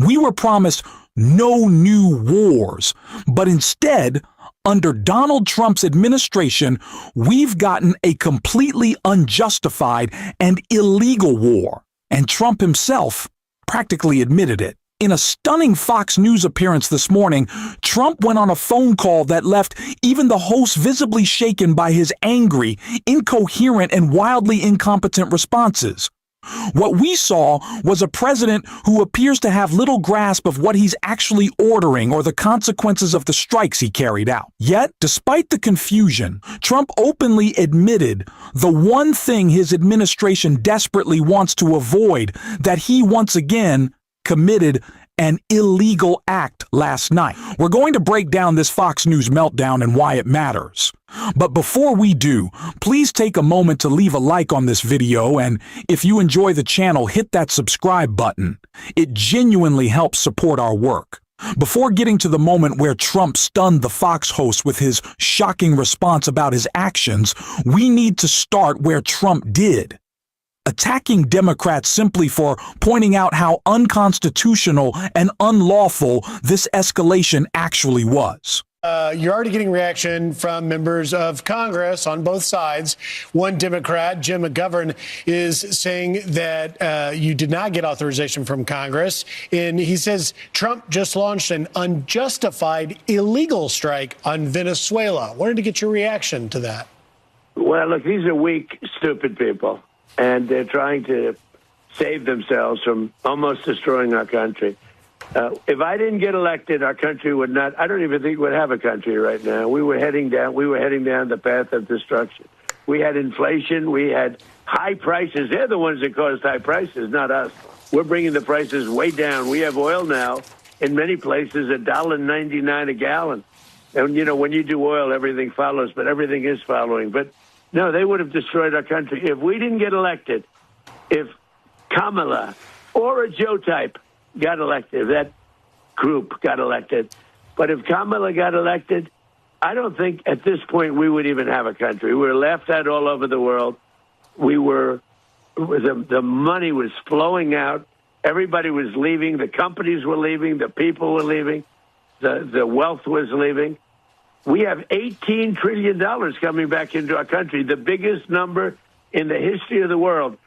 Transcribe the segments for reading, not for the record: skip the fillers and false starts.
We were promised no new wars, but instead, under Donald Trump's administration, we've gotten a completely unjustified and illegal war, and Trump himself practically admitted it. In a stunning Fox News appearance this morning, Trump went on a phone call that left even the host visibly shaken by his angry, incoherent, and wildly incompetent responses. What we saw was a president who appears to have little grasp of what he's actually ordering or the consequences of the strikes he carried out. Yet, despite the confusion, Trump openly admitted the one thing his administration desperately wants to avoid, that he once again committed an illegal act last night. We're going to break down this Fox News meltdown and why it matters. But before we do, please take a moment to leave a like on this video, and if you enjoy the channel, hit that subscribe button. It genuinely helps support our work. Before getting to the moment where Trump stunned the Fox host with his shocking response about his actions, we need to start where Trump did. Attacking Democrats simply for pointing out how unconstitutional and unlawful this escalation actually was. You're already getting reaction from members of Congress on both sides. One Democrat, Jim McGovern, is saying that you did not get authorization from Congress. And he says Trump just launched an unjustified illegal strike on Venezuela. Wanted to get your reaction to that. Well, look, these are weak, stupid people, and they're trying to save themselves from almost destroying our country. If I didn't get elected, our country would not, I don't even think we'd have a country right now. We were heading down the path of destruction. We had inflation. We had high prices. They're the ones that caused high prices, not us. We're bringing the prices way down. We have oil now in many places, $1.99 a gallon. And, you know, when you do oil, everything follows, but everything is following. But no, they would have destroyed our country. If we didn't get elected, if Kamala or a Joe type got elected, if that group got elected, but if Kamala got elected, I don't think at this point we would even have a country. We were laughed at all over the world. The money was flowing out. Everybody was leaving. The companies were leaving. The people were leaving. The wealth was leaving. We have $18 trillion coming back into our country, the biggest number in the history of the world.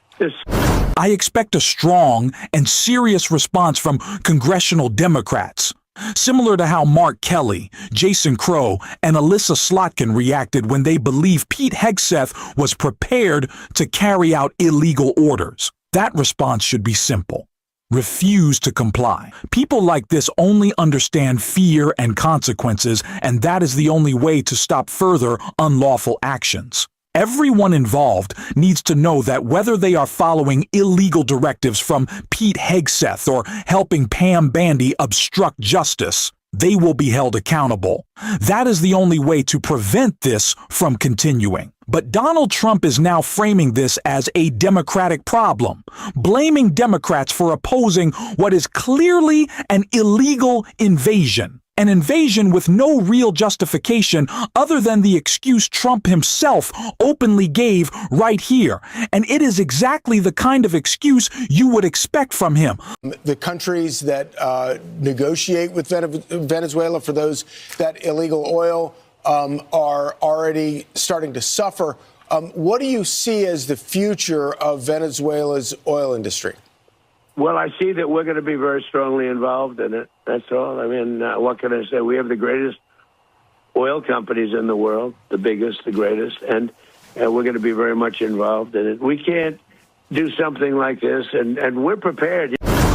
I expect a strong and serious response from congressional Democrats, similar to how Mark Kelly, Jason Crow, and Alyssa Slotkin reacted when they believed Pete Hegseth was prepared to carry out illegal orders. That response should be simple. Refuse to comply. People like this only understand fear and consequences, and that is the only way to stop further unlawful actions. Everyone involved needs to know that whether they are following illegal directives from Pete Hegseth or helping Pam Bandy obstruct justice, they will be held accountable. That is the only way to prevent this from continuing. But Donald Trump is now framing this as a Democratic problem, blaming Democrats for opposing what is clearly an illegal invasion. An invasion with no real justification other than the excuse Trump himself openly gave right here. And it is exactly the kind of excuse you would expect from him. The countries that negotiate with Venezuela for that illegal oil are already starting to suffer. What do you see as the future of Venezuela's oil industry? Well, I see that we're going to be very strongly involved in it. That's all. I mean, what can I say? We have the greatest oil companies in the world, the biggest, the greatest, and we're going to be very much involved in it. We can't do something like this, and we're prepared.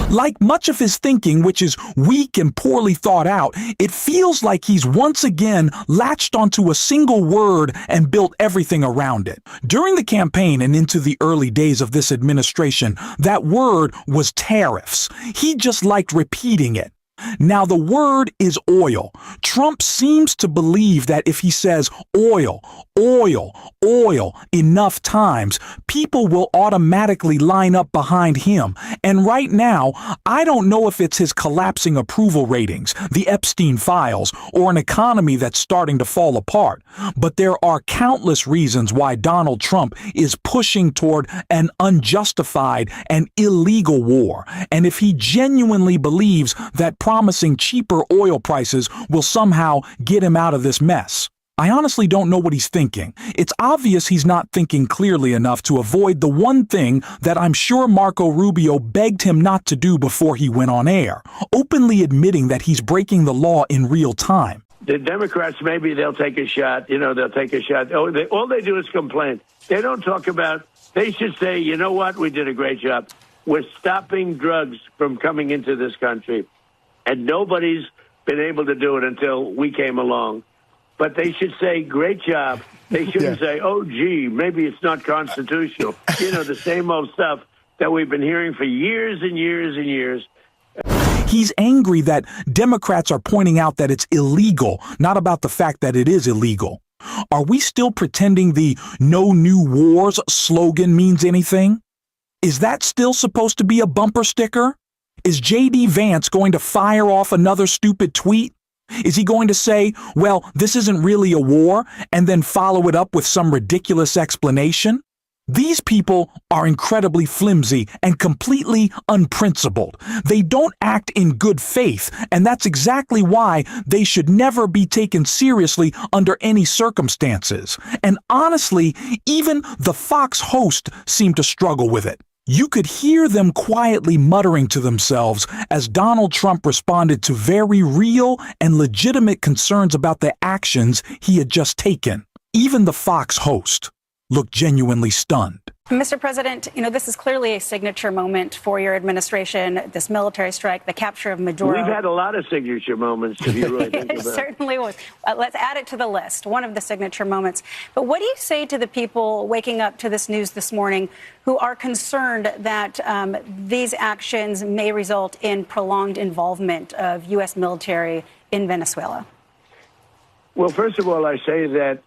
Like much of his thinking, which is weak and poorly thought out, it feels like he's once again latched onto a single word and built everything around it. During the campaign and into the early days of this administration, that word was tariffs. He just liked repeating it. Now, the word is oil. Trump seems to believe that if he says oil, oil, oil enough times, people will automatically line up behind him. And right now, I don't know if it's his collapsing approval ratings, the Epstein files, or an economy that's starting to fall apart. But there are countless reasons why Donald Trump is pushing toward an unjustified and illegal war. And if he genuinely believes that promising cheaper oil prices will somehow get him out of this mess, I honestly don't know what he's thinking. It's obvious he's not thinking clearly enough to avoid the one thing that I'm sure Marco Rubio begged him not to do before he went on air, openly admitting that he's breaking the law in real time. The Democrats, maybe they'll take a shot. They'll take a shot. All they do is complain. They don't talk about, they should say, you know what, we did a great job. We're stopping drugs from coming into this country. And nobody's been able to do it until we came along. But they should say, great job. They shouldn't say, oh, gee, maybe it's not constitutional. The same old stuff that we've been hearing for years and years and years. He's angry that Democrats are pointing out that it's illegal, not about the fact that it is illegal. Are we still pretending the "No New Wars" slogan means anything? Is that still supposed to be a bumper sticker? Is J.D. Vance going to fire off another stupid tweet? Is he going to say, well, this isn't really a war, and then follow it up with some ridiculous explanation? These people are incredibly flimsy and completely unprincipled. They don't act in good faith, and that's exactly why they should never be taken seriously under any circumstances. And honestly, even the Fox host seemed to struggle with it. You could hear them quietly muttering to themselves as Donald Trump responded to very real and legitimate concerns about the actions he had just taken. Even the Fox host looked genuinely stunned. Mr. President, this is clearly a signature moment for your administration, this military strike, the capture of Maduro. We've had a lot of signature moments, if you really think about it. It certainly was. Let's add it to the list, one of the signature moments. But what do you say to the people waking up to this news this morning who are concerned that these actions may result in prolonged involvement of U.S. military in Venezuela? Well, first of all, I say that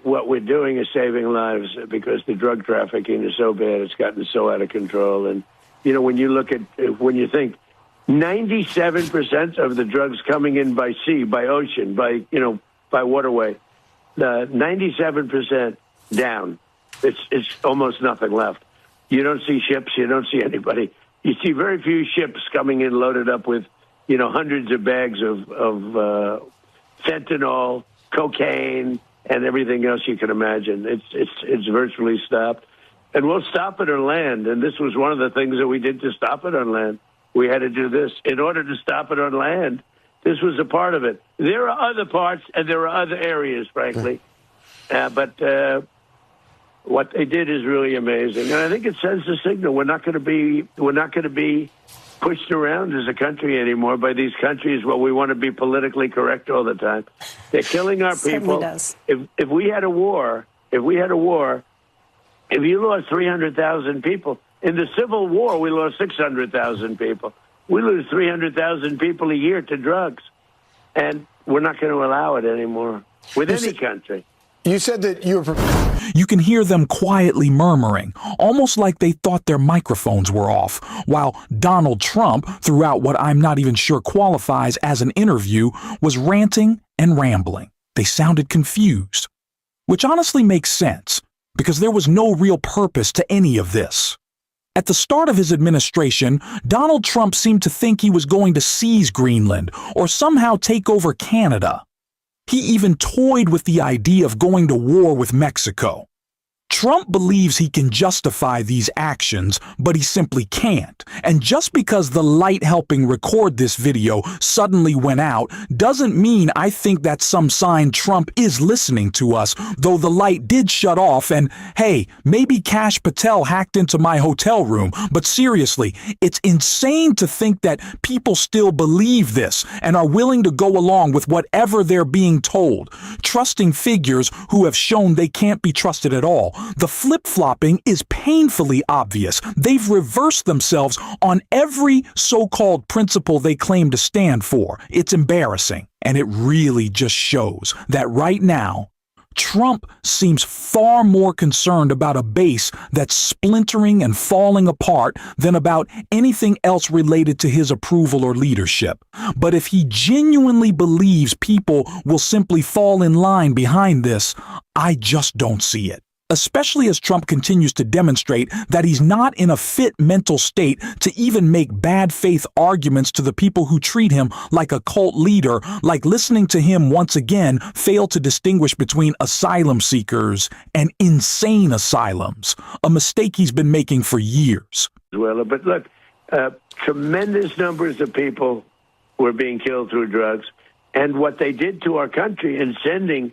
what we're doing is saving lives because the drug trafficking is so bad. It's gotten so out of control. And, when you think 97% of the drugs coming in by sea, by ocean, by waterway, 97% down. It's almost nothing left. You don't see ships. You don't see anybody. You see very few ships coming in loaded up with, hundreds of bags of fentanyl, cocaine, and everything else you can imagine. It's virtually stopped. And we'll stop it on land. And this was one of the things that we did to stop it on land. We had to do this. In order to stop it on land, this was a part of it. There are other parts and there are other areas, frankly. But what they did is really amazing. And I think it sends the signal. We're not going to be pushed around as a country anymore by these countries where we want to be politically correct all the time. They're killing our people. Does. If we had a war, if you lost 300,000 people, in the Civil War, we lost 600,000 people. We lose 300,000 people a year to drugs. And we're not going to allow it anymore with any country. You said that you were... You can hear them quietly murmuring, almost like they thought their microphones were off, while Donald Trump, throughout what I'm not even sure qualifies as an interview, was ranting and rambling. They sounded confused, which honestly makes sense, because there was no real purpose to any of this. At the start of his administration, Donald Trump seemed to think he was going to seize Greenland or somehow take over Canada. He even toyed with the idea of going to war with Mexico. Trump believes he can justify these actions, but he simply can't. And just because the light helping record this video suddenly went out doesn't mean I think that's some sign Trump is listening to us, though the light did shut off and, hey, maybe Kash Patel hacked into my hotel room. But seriously, it's insane to think that people still believe this and are willing to go along with whatever they're being told, trusting figures who have shown they can't be trusted at all. The flip-flopping is painfully obvious. They've reversed themselves on every so-called principle they claim to stand for. It's embarrassing, and it really just shows that right now, Trump seems far more concerned about a base that's splintering and falling apart than about anything else related to his approval or leadership. But if he genuinely believes people will simply fall in line behind this, I just don't see it. Especially as Trump continues to demonstrate that he's not in a fit mental state to even make bad faith arguments to the people who treat him like a cult leader, like listening to him once again fail to distinguish between asylum seekers and insane asylums, a mistake he's been making for years. Well, but look, tremendous numbers of people were being killed through drugs, and what they did to our country in sending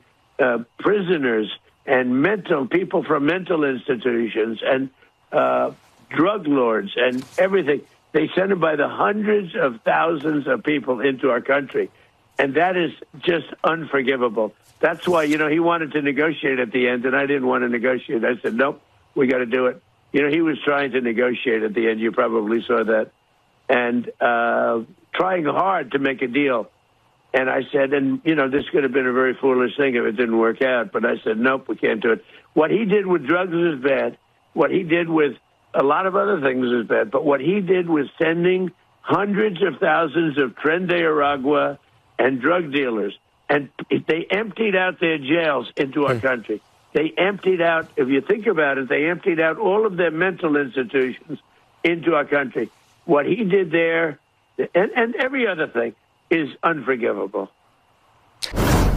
prisoners and people from mental institutions and drug lords and everything. They sent them by the hundreds of thousands of people into our country. And that is just unforgivable. That's why, he wanted to negotiate at the end, and I didn't want to negotiate. I said, nope, we got to do it. He was trying to negotiate at the end. You probably saw that. And trying hard to make a deal. And I said, this could have been a very foolish thing if it didn't work out. But I said, nope, we can't do it. What he did with drugs is bad. What he did with a lot of other things is bad. But what he did was sending hundreds of thousands of Tren de Aragua and drug dealers. And they emptied out their jails into our country. They emptied out, if you think about it, they emptied out all of their mental institutions into our country. What he did there, and every other thing, is unforgivable.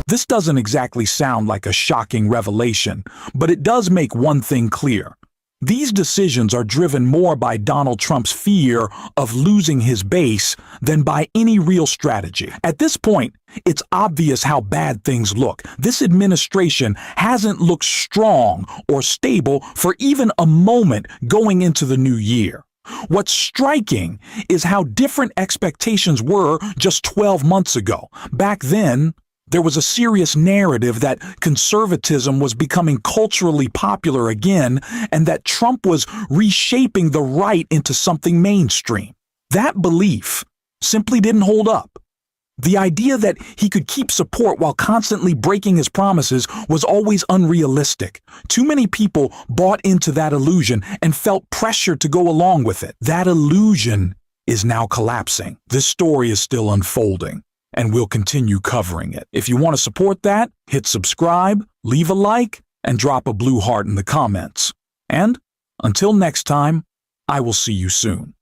This doesn't exactly sound like a shocking revelation, but it does make one thing clear. These decisions are driven more by Donald Trump's fear of losing his base than by any real strategy. At this point, it's obvious how bad things look. This administration hasn't looked strong or stable for even a moment going into the new year. What's striking is how different expectations were just 12 months ago. Back then, there was a serious narrative that conservatism was becoming culturally popular again and that Trump was reshaping the right into something mainstream. That belief simply didn't hold up. The idea that he could keep support while constantly breaking his promises was always unrealistic. Too many people bought into that illusion and felt pressured to go along with it. That illusion is now collapsing. This story is still unfolding, and we'll continue covering it. If you want to support that, hit subscribe, leave a like, and drop a blue heart in the comments. And until next time, I will see you soon.